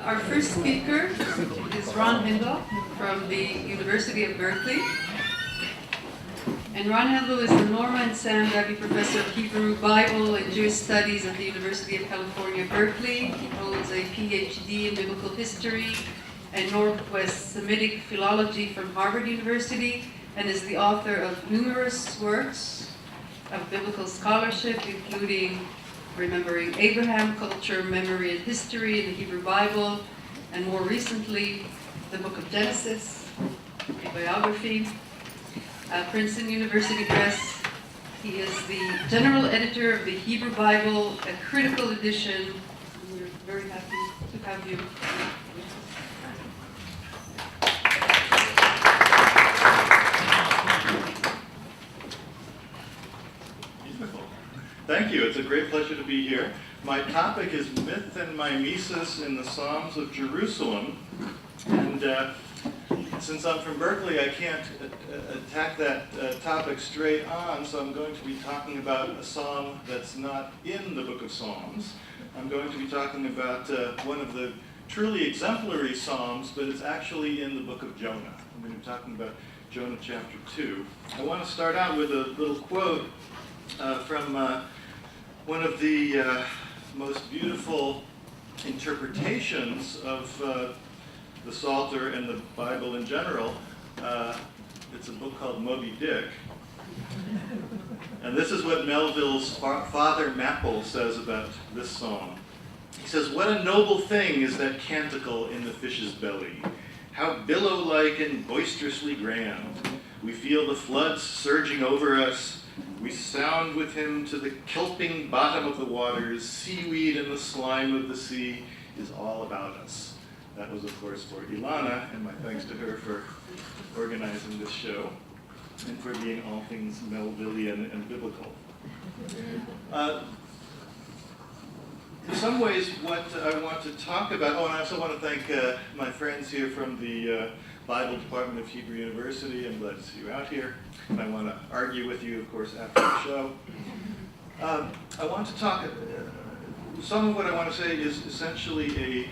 Our first speaker is Hendel from the University of Berkeley. And Hendel is the Norma and Sam Duggy Professor of Hebrew, Bible, and Jewish Studies at the University of California, Berkeley. He holds a PhD in Biblical History and Northwest Semitic Philology from Harvard University, and is the author of numerous works of biblical scholarship, including Remembering Abraham, Culture, Memory, and History in the Hebrew Bible, and more recently, the Book of Genesis, a biography, Princeton University Press. He is the general editor of the Hebrew Bible, a critical edition. We're very happy to have you. Thank you. It's a great pleasure to be here. My topic is myth and mimesis in the Psalms of Jerusalem. And since I'm from Berkeley, I can't attack that topic straight on, so I'm going to be talking about a psalm that's not in the Book of Psalms. I'm going to be talking about one of the truly exemplary psalms, but it's actually in the book of Jonah. I'm going to be talking about Jonah chapter 2. I want to start out with a little quote from one of the most beautiful interpretations of the Psalter and the Bible in general. It's a book called Moby Dick. And this is what Melville's father Mapple says about this psalm. He says, "What a noble thing is that canticle in the fish's belly. How billow-like and boisterously grand. We feel the floods surging over us. We sound with him to the kelping bottom of the waters. Seaweed and the slime of the sea is all about us." That was, of course, for Ilana, and my thanks to her for organizing this show and for being all things Melvillian and biblical. In some ways, what I want to talk about, and I also want to thank my friends here from the Bible Department of Hebrew University. I'm glad to see you out here. And I want to argue with you, of course, after the show. I want to talk, some of what I want to say is essentially a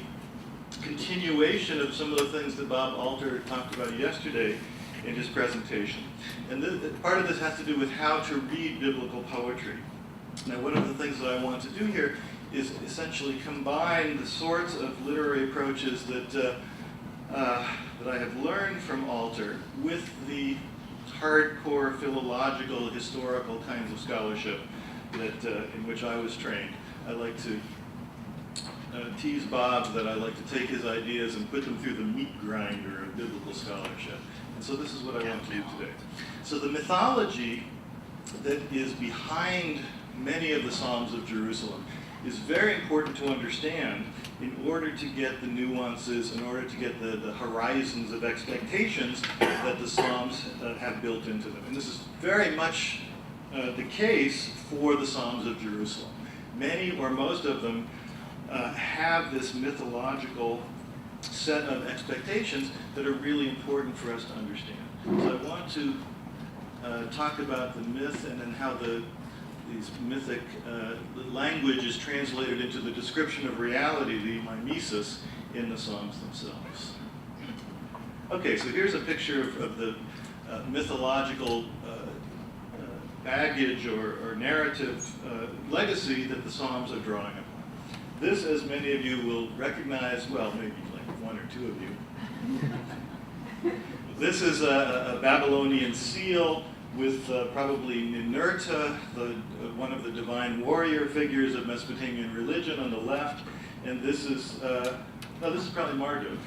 continuation of some of the things that Bob Alter talked about yesterday in his presentation. And part of this has to do with how to read biblical poetry. Now, one of the things that I want to do here is essentially combine the sorts of literary approaches that I have learned from Alter with the hardcore philological, historical kinds of scholarship that in which I was trained. I like to tease Bob that I like to take his ideas and put them through the meat grinder of biblical scholarship. And so this is what I want to do today. So the mythology that is behind many of the Psalms of Jerusalem is very important to understand in order to get the nuances, in order to get the horizons of expectations that the Psalms have built into them. And this is very much the case for the Psalms of Jerusalem. Many or most of them have this mythological set of expectations that are really important for us to understand. So I want to talk about the myth and then how these mythic language is translated into the description of reality, the mimesis, in the Psalms themselves. Okay, so here's a picture of the mythological baggage or narrative legacy that the Psalms are drawing upon. This, as many of you will recognize, well, maybe like one or two of you. This is a Babylonian seal with probably Ninurta, one of the divine warrior figures of Mesopotamian religion on the left, and this is probably Marduk.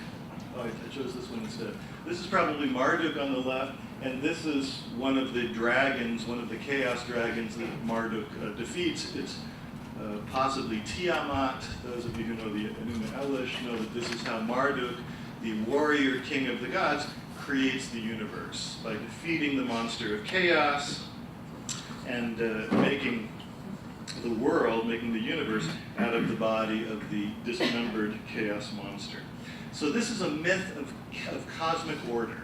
Oh, I chose this one instead. This is probably Marduk on the left, and this is one of the dragons, one of the chaos dragons that Marduk defeats. It's possibly Tiamat. Those of you who know the Enuma Elish know that this is how Marduk, the warrior king of the gods, creates the universe by defeating the monster of chaos and making the world, making the universe out of the body of the dismembered chaos monster. So this is a myth of cosmic order.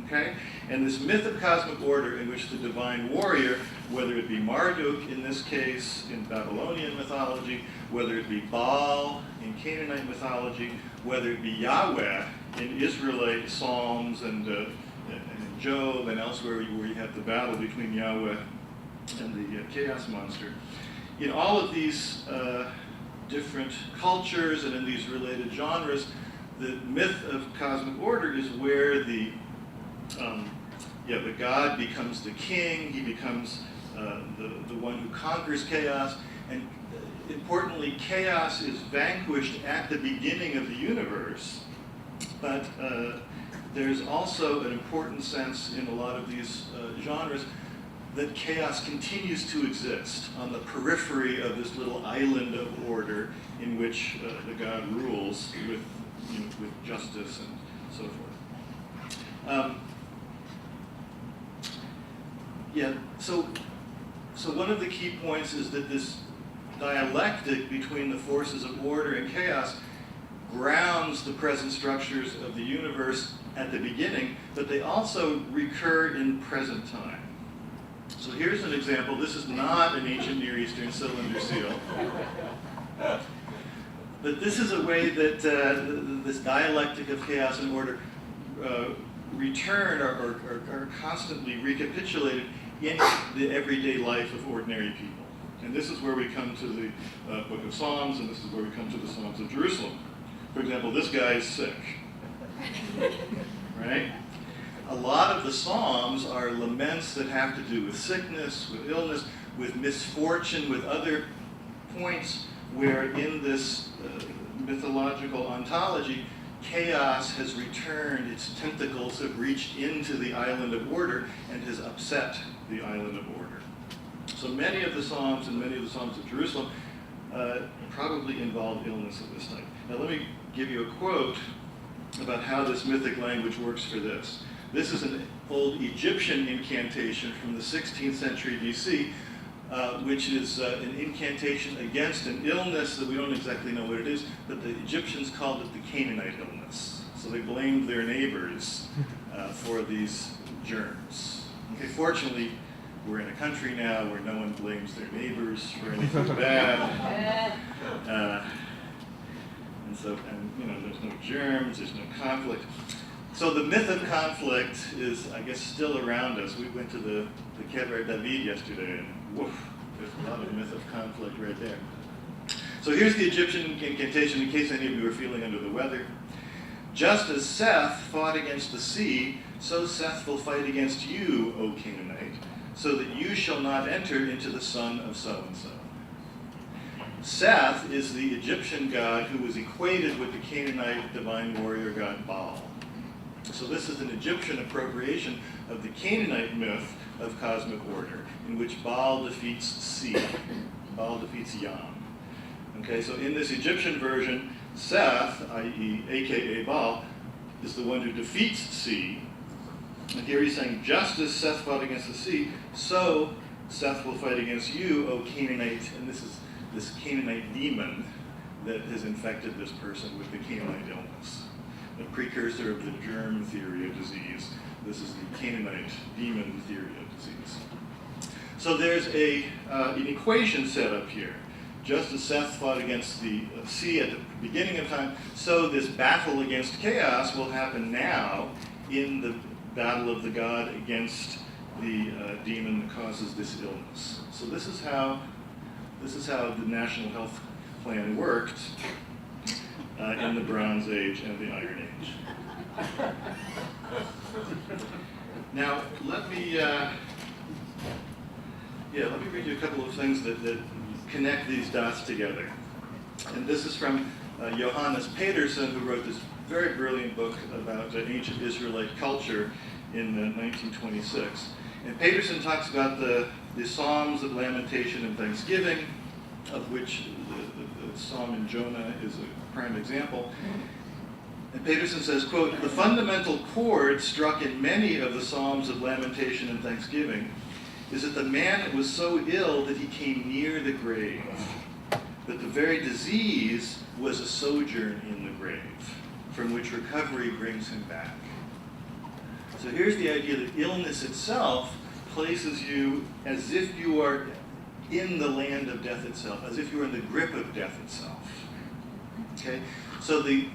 Okay? And this myth of cosmic order in which the divine warrior, whether it be Marduk in this case in Babylonian mythology, whether it be Baal in Canaanite mythology, whether it be Yahweh in Israelite Psalms and Job and elsewhere where you have the battle between Yahweh and the chaos monster. In all of these different cultures and in these related genres, the myth of cosmic order is where the god becomes the king, he becomes the one who conquers chaos, and importantly, chaos is vanquished at the beginning of the universe, but there's also an important sense in a lot of these genres that chaos continues to exist on the periphery of this little island of order in which the god rules with justice and so forth. So one of the key points is that this dialectic between the forces of order and chaos grounds the present structures of the universe at the beginning, but they also recur in present time. So here's an example. This is not an ancient Near Eastern cylinder seal. But this is a way that this dialectic of chaos and order return or are constantly recapitulated in the everyday life of ordinary people. And this is where we come to the Book of Psalms, and this is where we come to the Psalms of Jerusalem. For example, this guy is sick, right? A lot of the Psalms are laments that have to do with sickness, with illness, with misfortune, with other points where in this mythological ontology, chaos has returned, its tentacles have reached into the island of order and has upset the island of order. So many of the Psalms and many of the Psalms of Jerusalem probably involve illness of this type. Now let me give you a quote about how this mythic language works for this. This is an old Egyptian incantation from the 16th century BC, which is an incantation against an illness that we don't exactly know what it is, but the Egyptians called it the Canaanite illness. So they blamed their neighbors for these germs. Okay, fortunately, we're in a country now where no one blames their neighbors for anything bad. There's no germs, there's no conflict. So the myth of conflict is, I guess, still around us. We went to the Kever David yesterday, and woof, there's a lot of myth of conflict right there. So here's the Egyptian incantation, in case any of you are feeling under the weather. Just as Seth fought against the sea, so Seth will fight against you, O Canaanite, so that you shall not enter into the son of so-and-so. Seth is the Egyptian god who was equated with the Canaanite divine warrior god Baal. So this is an Egyptian appropriation of the Canaanite myth of cosmic order, in which Baal defeats sea. Baal defeats Yam. Okay, so in this Egyptian version, Seth, i.e. aka Baal, is the one who defeats sea. And here he's saying, just as Seth fought against the sea, so Seth will fight against you, O Canaanite. And this is this Canaanite demon that has infected this person with the Canaanite illness. The precursor of the germ theory of disease. This is the Canaanite demon theory of disease. So there's an equation set up here. Just as Seth fought against the sea at the beginning of time, so this battle against chaos will happen now in the battle of the god against the demon that causes this illness. So this is how the National Health Plan worked in the Bronze Age and the Iron Age. Now, let me read you a couple of things that connect these dots together. And this is from Johannes Pedersen, who wrote this very brilliant book about ancient Israelite culture in 1926. And Pedersen talks about the Psalms of Lamentation and Thanksgiving, of which the Psalm in Jonah is a prime example. And Pedersen says, quote, the fundamental chord struck in many of the Psalms of Lamentation and Thanksgiving is that the man was so ill that he came near the grave, that the very disease was a sojourn in the grave, from which recovery brings him back. So So here's the idea that illness itself places you as if you are in the land of death itself, as if you are in the grip of death itself. Okay? So the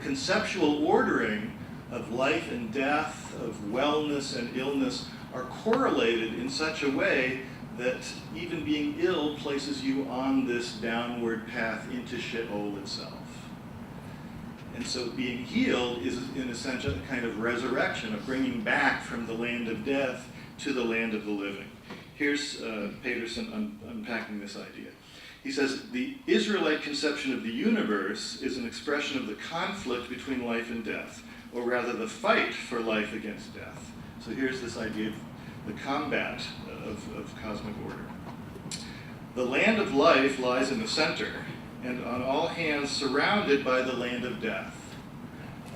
conceptual ordering of life and death, of wellness and illness, are correlated in such a way that even being ill places you on this downward path into Sheol itself. And so being healed is, in a sense, a kind of resurrection, a bringing back from the land of death to the land of the living. Here's Peterson unpacking this idea. He says, the Israelite conception of the universe is an expression of the conflict between life and death, or rather the fight for life against death. So here's this idea of the combat of cosmic order. The land of life lies in the center, and on all hands surrounded by the land of death.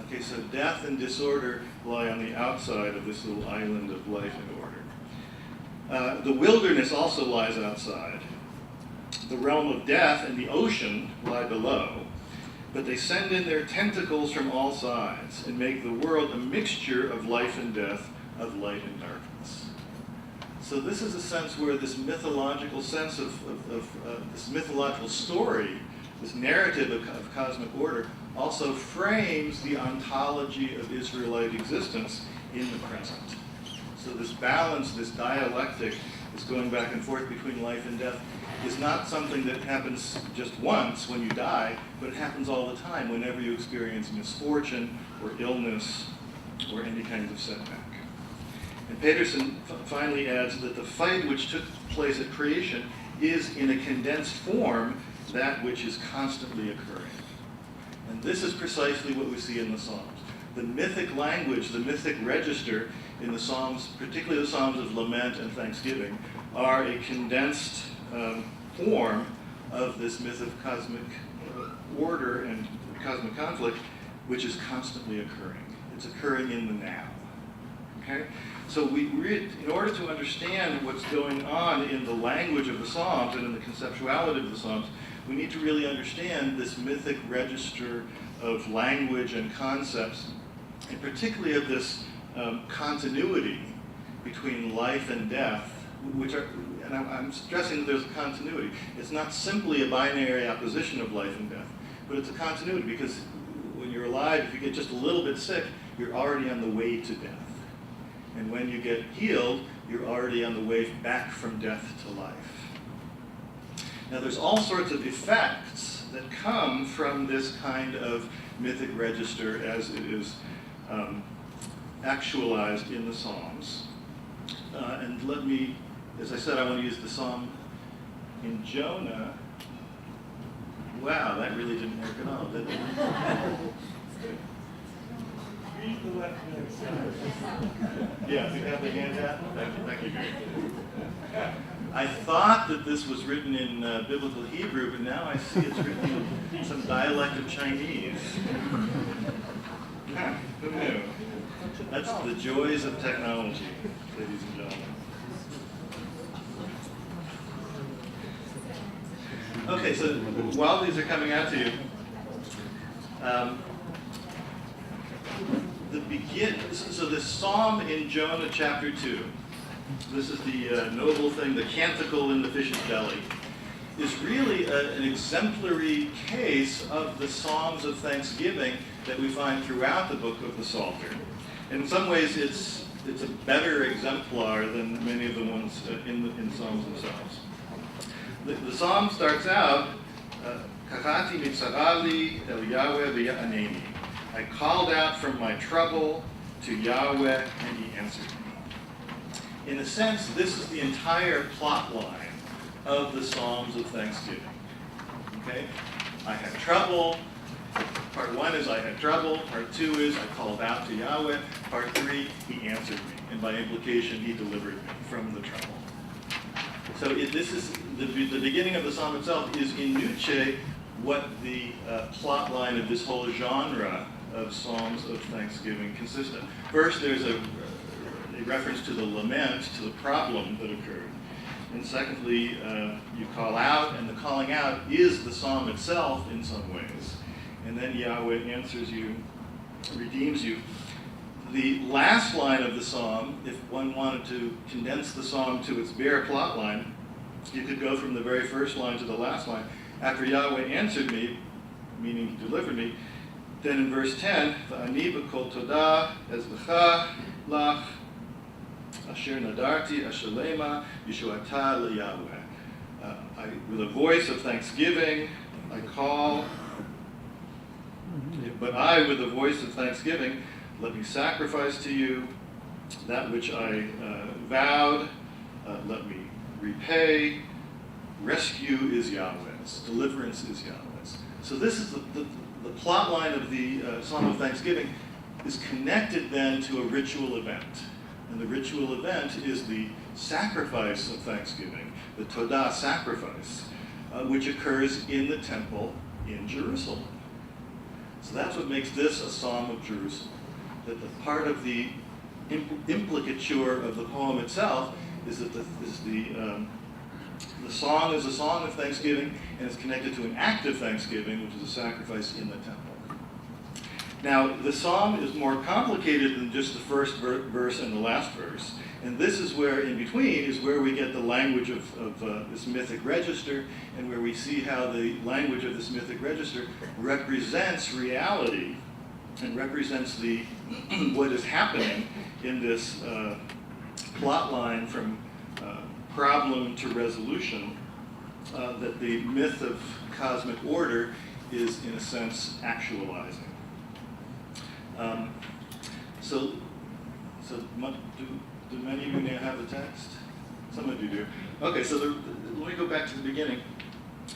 Okay, so death and disorder lie on the outside of this little island of life and order. The wilderness also lies outside. The realm of death and the ocean lie below, but they send in their tentacles from all sides and make the world a mixture of life and death, of light and darkness. So this is a sense where this mythological sense of this mythological story, this narrative of cosmic order, also frames the ontology of Israelite existence in the present. So this balance, this dialectic, this going back and forth between life and death, is not something that happens just once when you die, but it happens all the time whenever you experience misfortune or illness or any kind of setback. And Peterson finally adds that the fight which took place at creation is, in a condensed form, that which is constantly occurring. And this is precisely what we see in the Psalms. The mythic language, the mythic register in the Psalms, particularly the Psalms of Lament and Thanksgiving, are a condensed form of this myth of cosmic order and cosmic conflict, which is constantly occurring. It's occurring in the now. Okay? So in order to understand what's going on in the language of the Psalms and in the conceptuality of the Psalms, we need to really understand this mythic register of language and concepts, and particularly of this continuity between life and death, which are, and I'm stressing that there's a continuity. It's not simply a binary opposition of life and death, but it's a continuity, because when you're alive, if you get just a little bit sick, you're already on the way to death. And when you get healed, you're already on the way back from death to life. Now, there's all sorts of effects that come from this kind of mythic register as it is actualized in the Psalms. And let me, as I said, I want to use the Psalm in Jonah. Wow, that really didn't work at all, did it? Read the left-hand side. Yeah, do you have the handout? Thank you. I thought that this was written in biblical Hebrew, but now I see it's written in some dialect of Chinese. Who knew? That's the joys of technology, ladies and gentlemen. Okay, so while these are coming out to you, so this psalm in Jonah chapter 2, this is the noble thing, the canticle in the fish's belly, is really an exemplary case of the Psalms of Thanksgiving that we find throughout the book of the Psalter. In some ways, it's a better exemplar than many of the ones in Psalms themselves. The psalm starts out, Kachati mitzarali el Yahweh v'ya'aneni. I called out from my trouble to Yahweh, and he answered me. In a sense, this is the entire plot line of the Psalms of Thanksgiving. Okay? I had trouble. Part 1 is I had trouble. Part 2 is I called out to Yahweh. Part 3, he answered me. And by implication, he delivered me from the trouble. So this is the beginning of the psalm itself is in nuce what the plot line of this whole genre of Psalms of Thanksgiving consists of. First, there's a reference to the lament, to the problem that occurred. And secondly, you call out, and the calling out is the psalm itself in some ways. And then Yahweh answers you, redeems you. the last line of the psalm, if one wanted to condense the psalm to its bare plot line, you could go from the very first line to the last line. After Yahweh answered me, meaning he delivered me, then in verse 10, V'ani b'kol todah ezlecha lach asher nadarti ashalema yeshuata leYahweh. With a voice of thanksgiving, I call, but I, with a voice of thanksgiving, let me sacrifice to you that which I vowed, let me repay. Rescue is Yahweh's, deliverance is Yahweh's. So this is the plot line of the Psalm of Thanksgiving is connected then to a ritual event. And the ritual event is the sacrifice of thanksgiving, the Todah sacrifice, which occurs in the temple in Jerusalem. So that's what makes this a Psalm of Jerusalem. That the part of the implicature of the poem itself is that the song is a song of thanksgiving and is connected to an act of thanksgiving, which is a sacrifice in the temple. Now, the psalm is more complicated than just the first verse and the last verse. And this is where, in between, is where we get the language of this mythic register, and where we see how the language of this mythic register represents reality and represents what is happening in this plot line from problem to resolution, that the myth of cosmic order is, in a sense, actualizing. So do many of you now have the text? Some of you do. Okay, so let me go back to the beginning.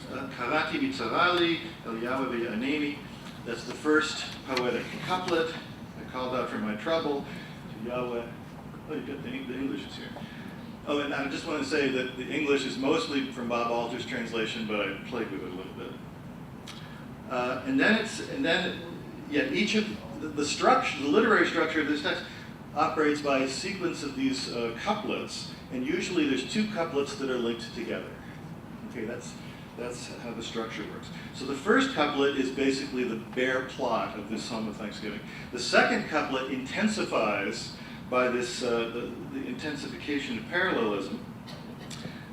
Karati mitzarali el Yahweh v'yaneni. That's the first poetic couplet. I called out for my trouble to Yahweh. Oh, you got the English is here. Oh, and I just want to say that the English is mostly from Bob Alter's translation, but I played with it a little bit. Each of the structure, the literary structure of this text operates by a sequence of these couplets, and usually there's two couplets that are linked together. Okay, that's how the structure works. So the first couplet is basically the bare plot of this Psalm of Thanksgiving. The second couplet intensifies by this the intensification of parallelism,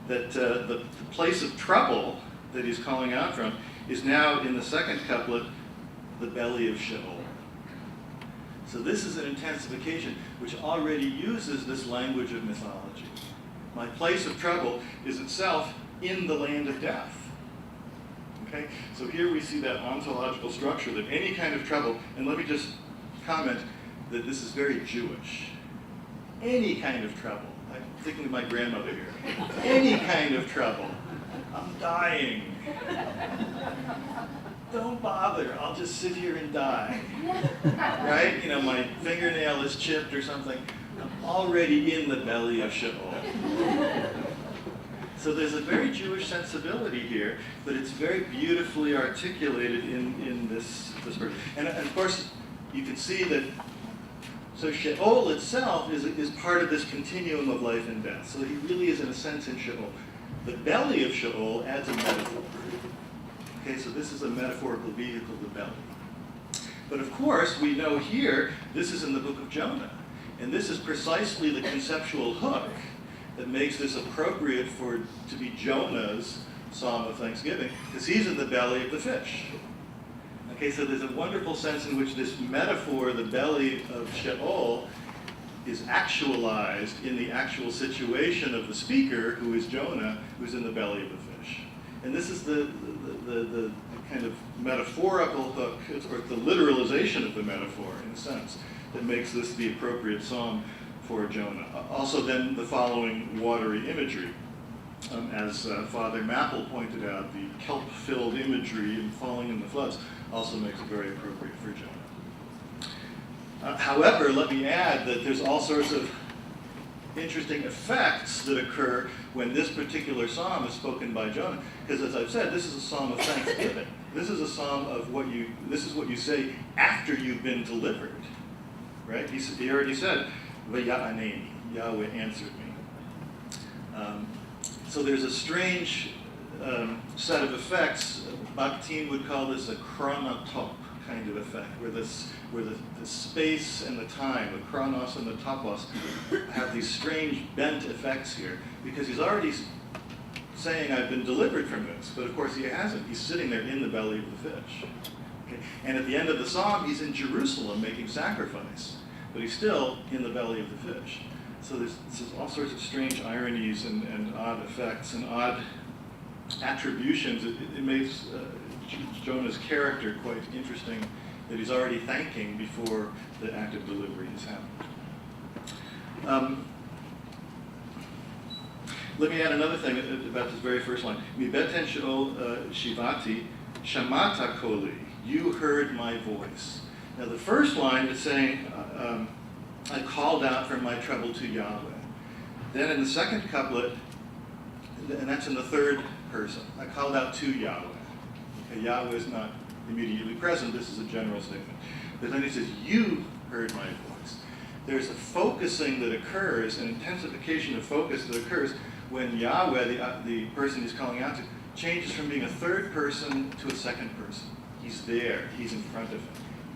that the place of trouble that he's calling out from is now, in the second couplet, the belly of Sheol. So this is an intensification which already uses this language of mythology. My place of trouble is itself in the land of death. Okay? So here we see that ontological structure, that any kind of trouble, and let me just comment that this is very Jewish. Any kind of trouble. I'm thinking of my grandmother here. Any kind of trouble. I'm dying. Don't bother, I'll just sit here and die. Right? You know, my fingernail is chipped or something. I'm already in the belly of Sheol. So there's a very Jewish sensibility here, but it's very beautifully articulated in this verse. And of course, you can see that, so Sheol itself is part of this continuum of life and death. So he really is, in a sense, in Sheol. The belly of Sheol adds a metaphor. Okay, so this is a metaphorical vehicle, the belly. But of course, we know here, this is in the book of Jonah. And this is precisely the conceptual hook that makes this appropriate to be Jonah's Psalm of Thanksgiving, because he's in the belly of the fish. Okay, so there's a wonderful sense in which this metaphor, the belly of Sheol, is actualized in the actual situation of the speaker, who is Jonah, who's in the belly of the fish. And this is the kind of metaphorical hook, or the literalization of the metaphor, in a sense, that makes this the appropriate psalm for Jonah. Also then the following watery imagery. As Father Mapple pointed out, the kelp-filled imagery in falling in the floods also makes it very appropriate for Jonah. However, let me add that there's all sorts of interesting effects that occur when this particular psalm is spoken by Jonah. Because as I've said, this is a psalm of thanksgiving. This is a psalm of this is what you say after you've been delivered. Right? He already said, V'ya'aneni, Yahweh answered me. So there's a strange set of effects. Bakhtin would call this a chronotop. kind of effect, where the space and the time, the chronos and the topos, have these strange bent effects here, because he's already saying, I've been delivered from this, but of course he hasn't. He's sitting there in the belly of the fish. Okay? And at the end of the psalm, he's in Jerusalem making sacrifice, but he's still in the belly of the fish. So there's all sorts of strange ironies and odd effects and odd attributions. It makes Jonah's character quite interesting, that he's already thanking before the act of delivery has happened. Let me add another thing about this very first line. Mi beten sheol shivati shamata koli. You heard my voice. Now the first line is saying, I called out from my trouble to Yahweh. Then in the second couplet, and that's in the third person, I called out to Yahweh. Okay, Yahweh is not immediately present. This is a general statement. But then he says, you heard my voice. There's a focusing that occurs, an intensification of focus that occurs when Yahweh, the person he's calling out to, changes from being a third person to a second person. He's there. He's in front of him.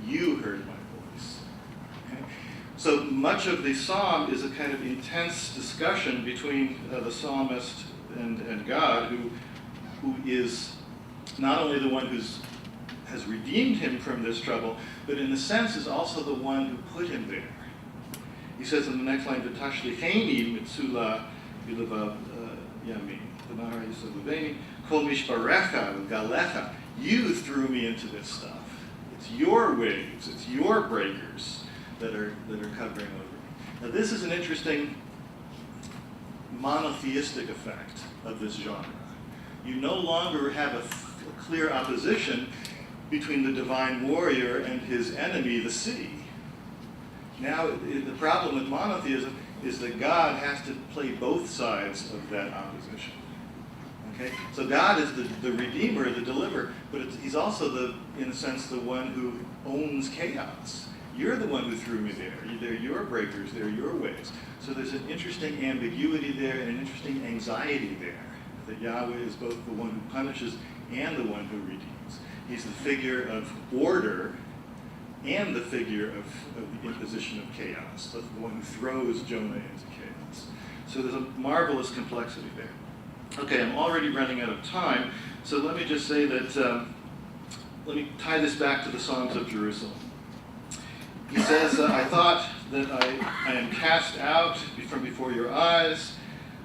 You heard my voice. Okay? So much of the psalm is a kind of intense discussion between the psalmist and God, who is not only the one has redeemed him from this trouble, but in a sense is also the one who put him there. He says in the next line, "V'tashlicheni mitzula bilevav yamin, v'nahar yisavuveni, kol mishparecha v'galecha." You threw me into this stuff. It's your waves, it's your breakers that are covering over me. Now this is an interesting monotheistic effect of this genre. You no longer have a clear opposition between the divine warrior and his enemy, the sea. Now, the problem with monotheism is that God has to play both sides of that opposition. Okay? So God is the redeemer, the deliverer, but he's also, in a sense, the one who owns chaos. You're the one who threw me there. They're your breakers, they're your waves. So there's an interesting ambiguity there and an interesting anxiety there, that Yahweh is both the one who punishes and the one who redeems. He's the figure of order and the figure of the imposition of chaos, the one who throws Jonah into chaos. So there's a marvelous complexity there. Okay, I'm already running out of time, so let me just say that, let me tie this back to the Psalms of Jerusalem. He says, I thought that I am cast out from before your eyes,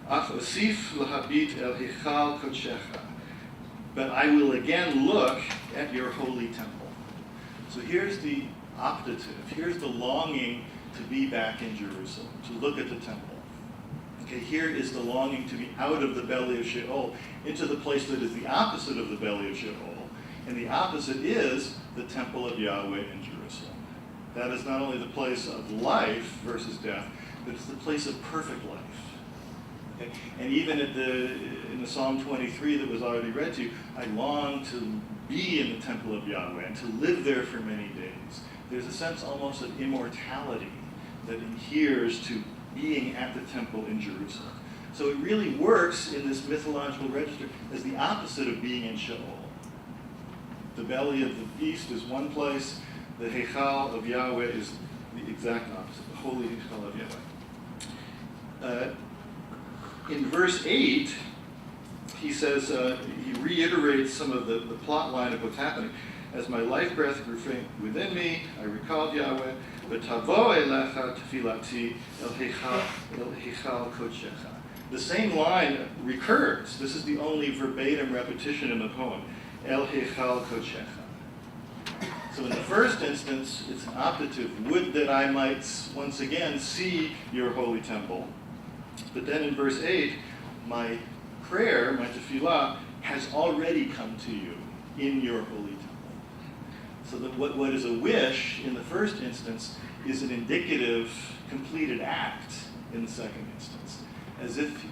ach osif lahabit el hichal kodshecha. But I will again look at your holy temple. So here's the optative. Here's the longing to be back in Jerusalem, to look at the temple. Okay, here is the longing to be out of the belly of Sheol into the place that is the opposite of the belly of Sheol. And the opposite is the temple of Yahweh in Jerusalem. That is not only the place of life versus death, but it's the place of perfect life. Okay? And even in the Psalm 23 that was already read to you, I long to be in the temple of Yahweh and to live there for many days. There's a sense almost of immortality that adheres to being at the temple in Jerusalem. So it really works in this mythological register as the opposite of being in Sheol. The belly of the beast is one place, the Heichal of Yahweh is the exact opposite, the holy Heichal of Yahweh. In verse 8, he says, he reiterates some of the plot line of what's happening. As my life breath grew faint within me, I recalled Yahweh, v'tavo elecha tefilati el heichal kodshecha. The same line recurs. This is the only verbatim repetition in the poem. El heichal kodshecha. So in the first instance, it's an optative. Would that I might once again see your holy temple. But then in verse 8, my prayer, my tefillah, has already come to you in your holy temple. So that what is a wish in the first instance is an indicative, completed act in the second instance. As if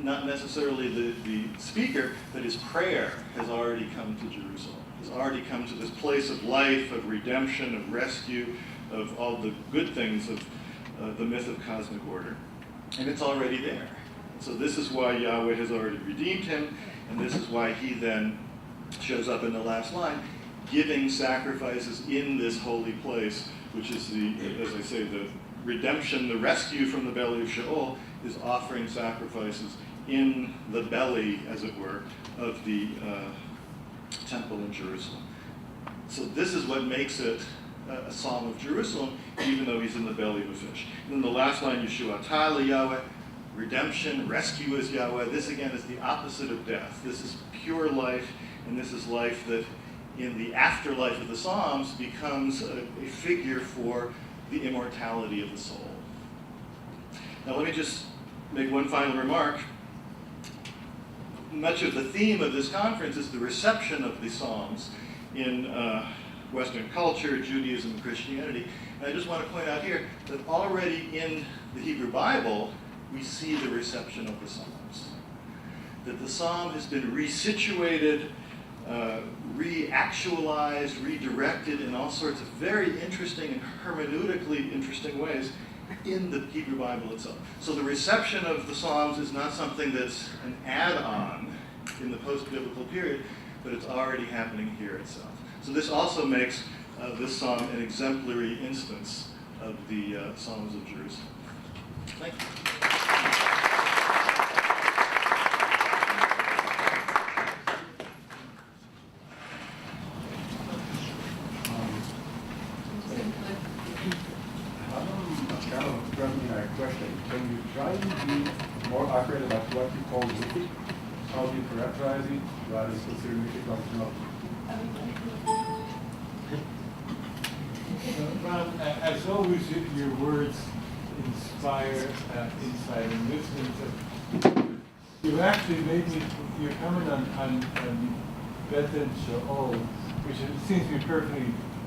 not necessarily the speaker, but his prayer has already come to Jerusalem, has already come to this place of life, of redemption, of rescue, of all the good things of the myth of cosmic order. And it's already there. So this is why Yahweh has already redeemed him, and this is why he then shows up in the last line. giving sacrifices in this holy place, which is the, as I say, the redemption, the rescue from the belly of Sheol, is offering sacrifices in the belly, as it were, of the temple in Jerusalem. So this is what makes it a Psalm of Jerusalem, even though he's in the belly of a fish. And then the last line, Yeshua Ta'ala Yahweh, redemption, rescue is Yahweh. This again is the opposite of death. This is pure life, and this is life that in the afterlife of the Psalms becomes a figure for the immortality of the soul. Now let me just make one final remark. Much of the theme of this conference is the reception of the Psalms in Western culture, Judaism, and Christianity. And I just want to point out here that already in the Hebrew Bible, we see the reception of the Psalms. That the Psalm has been resituated, reactualized, redirected in all sorts of very interesting and hermeneutically interesting ways in the Hebrew Bible itself. So the reception of the Psalms is not something that's an add-on in the post-biblical period, but it's already happening here itself. So this also makes this psalm an exemplary instance of the Psalms of Jerusalem. Thank you. Can you try to be more accurate about what you call mythic? How do you characterize it? What is considered mythic, what is not? Ron, as always, your words inspire insight, and this means you actually made me, your comment on Beth and Sheol, which seems to be perfectly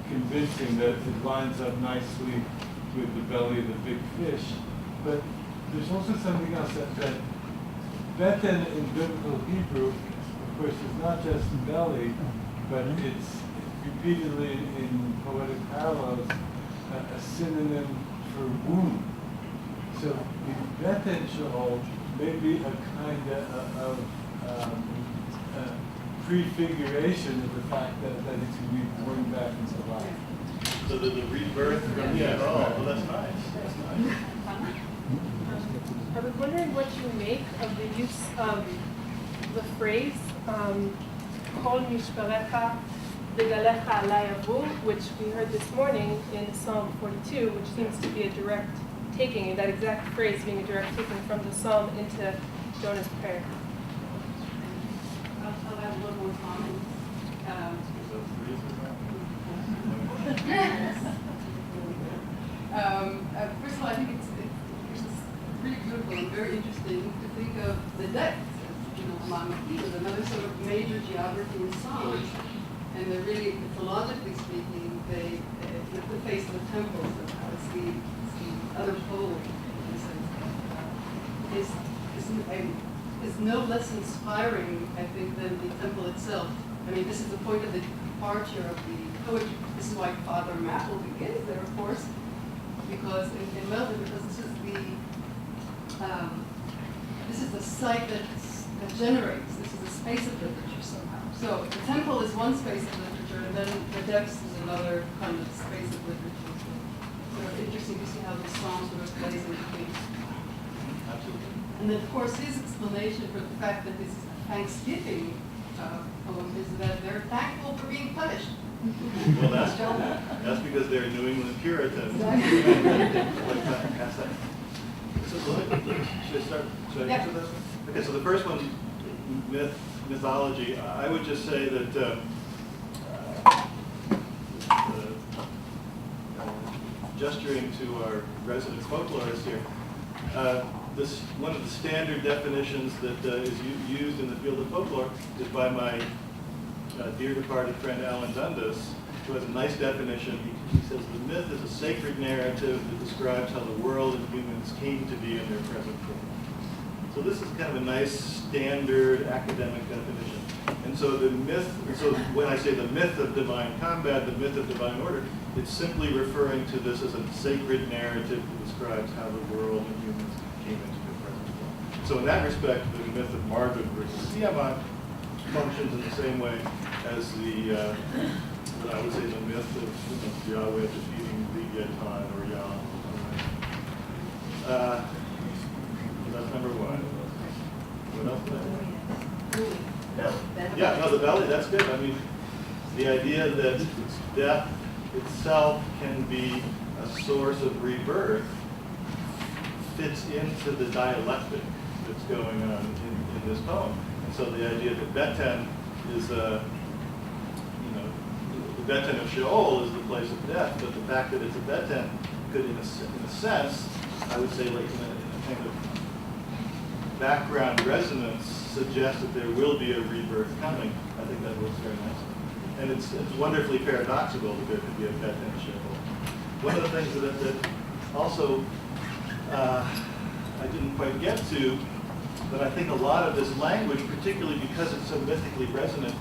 convincing that it lines up nicely with the belly of the big fish. But there's also something else that Beten in biblical Hebrew, of course, is not just belly, but it's repeatedly in poetic parallels a synonym for womb. So the Beten Sheol may be a kind of prefiguration of the fact that it's going to be born back into life. So the rebirth from the well, that's nice. That's nice. I was wondering what you make of the use of the phrase Kol Mishparecha V'Galecha Alai Avu, which we heard this morning in Psalm 42, which seems to be a direct taking, that exact phrase being a direct taking from the Psalm into Jonah's prayer. I'll add a little more comment. First of all, I think it's really beautiful and very interesting to think of the depth of Mamakil, another sort of major geography in Psalms, and they're really, mythologically speaking, the face of the temple, it's the other pole, in a sense, is no less inspiring, I think, than the temple itself. I mean, this is the point of the departure of the poetry. This is why Father Mappel begins there, of course, because in Melbourne, because this is the site that generates. This is a space of literature somehow. So the temple is one space of literature, and then the depths is another kind of space of literature. So it's interesting to see how this psalm sort of plays in between. Absolutely. And then, of course, his explanation for the fact that this is a Thanksgiving poem is that they're thankful for being punished. Well, that's because they're New England Puritans. Exactly. Should I answer this? Okay, so the first one, mythology. I would just say that gesturing to our resident folklorist here, one of the standard definitions that is used in the field of folklore is by my dear departed friend Alan Dundas, who has a nice definition. He says the myth is a sacred narrative that describes how the world and humans came to be in their present form. So this is kind of a nice standard academic definition. And so the myth, so when I say the myth of divine combat, the myth of divine order, it's simply referring to this as a sacred narrative that describes how the world and humans came into their present form. So in that respect, the myth of Marduk versus Tiamat functions in the same way as the But I would say the myth of Yahweh defeating the Yetan or Yah. That's number one. What else? Yeah, no, the belly, that's good. I mean, the idea that death itself can be a source of rebirth fits into the dialectic that's going on in this poem. And so the idea that Beten is the Beten of Sheol is the place of death, but the fact that it's a Beten could, in a sense, I would say, like in a kind of background resonance, suggest that there will be a rebirth coming. I think that works very nicely. And it's wonderfully paradoxical that there could be a Beten of Sheol. One of the things that also I didn't quite get to, but I think a lot of this language, particularly because it's so mythically resonant,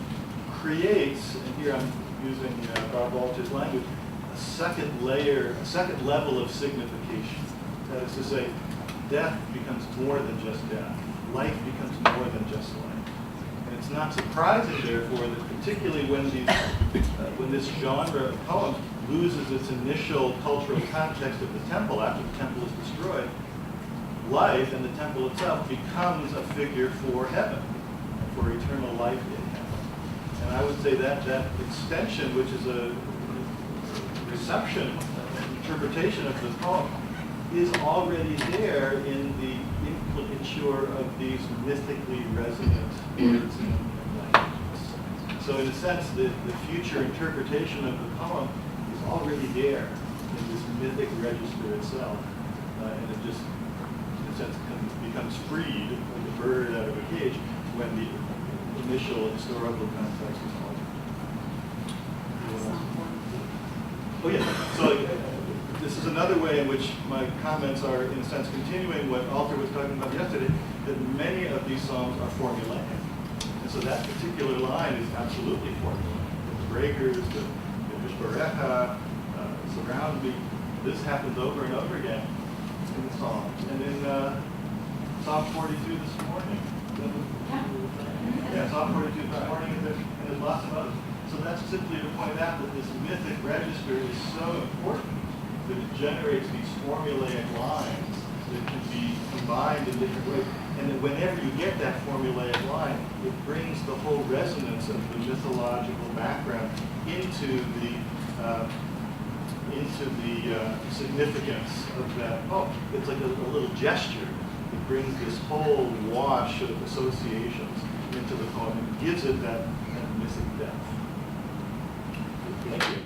creates, and here I'm using Bob Walter's language, a second layer, a second level of signification. That is to say, death becomes more than just death. Life becomes more than just life. And it's not surprising, therefore, that particularly when this genre of poems loses its initial cultural context of the temple after the temple is destroyed, life and the temple itself becomes a figure for heaven, for eternal life in heaven. And I would say that that extension, which is a reception, an interpretation of the poem, is already there in the implicature of these mythically resonant words and languages. So in a sense, the future interpretation of the poem is already there in this mythic register itself. And it just, in a sense, becomes freed like a bird out of a cage when the initial historical context is altered. Oh yeah, so this is another way in which my comments are, in a sense, continuing what Alter was talking about yesterday, that many of these songs are formulaic. And so that particular line is absolutely formulaic. The breakers, the Mishparecha, surround me. This happens over and over again in the Psalms. And in Psalm 42 this morning, yeah, Psalm 42 this morning, and there's lots of others. So that's simply to point out that this mythic register is so important that it generates these formulaic lines that can be combined in different ways. And that whenever you get that formulaic line, it brings the whole resonance of the mythological background into the significance of that poem. It's like a little gesture that brings this whole wash of associations into the poem and gives it that mythic depth. Thank you.